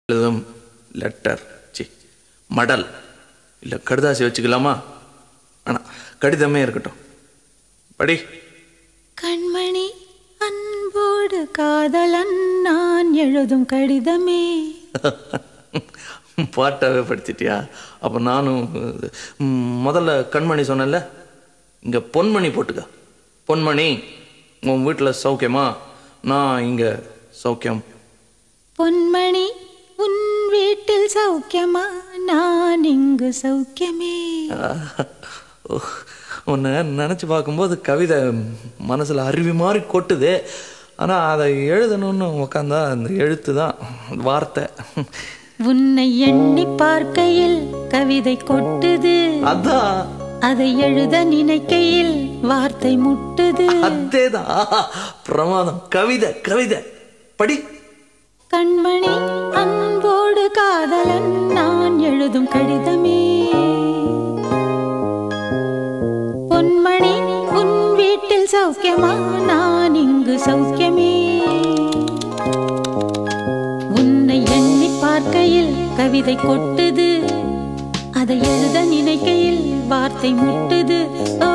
எழுதும் லெட்டர் மடல் இல்லை கடுதாசி வச்சுக்கலாமா? ஆனால் கடிதமே இருக்கட்டும். படி. கண்மணி அன்போடு காதலன் நான் எழுதும் கடிதமே. பாட்டாவே படிச்சிட்டியா? அப்போ நானும் முதல்ல கண்மணி சொன்னேன்ல, இங்கே பொன்மணி போட்டுக்க. பொன்மணி, உன் வீட்டில் சௌக்கியமா? நான் இங்கே சௌக்கியம். பொன்மணி, உன் வீட்டில் சௌக்கியமா? நான் இங்கு சௌக்கியமே. உன்னை நினச்சி பார்க்கும்போது கவிதை மனசில் அருவி மாதிரி கொட்டுது. ஆனால் அதை எழுதணும்னு உக்காந்தா அந்த எழுத்து தான் வார்த்தை. உன்னை எண்ணி பார்க்கையில் கவிதை கொட்டுது, அதான் அதை எழுத நினைக்கையில் வார்த்தை முட்டுது. அதேதான், பிரமாதம். கவிதை கவிதை படி. கண்மணி அன்போடு காதலன் நான் எழுதும் கடிதமே. பொன்மணி, உன் வீட்டில் சௌக்கியமா? நான் இங்கு சௌக்கியமே. உன்னை எண்ணி பார்க்கையில் கவிதை கொட்டுது, அதை எழுத நினைக்கையில் வார்த்தை முட்டுது. ஓ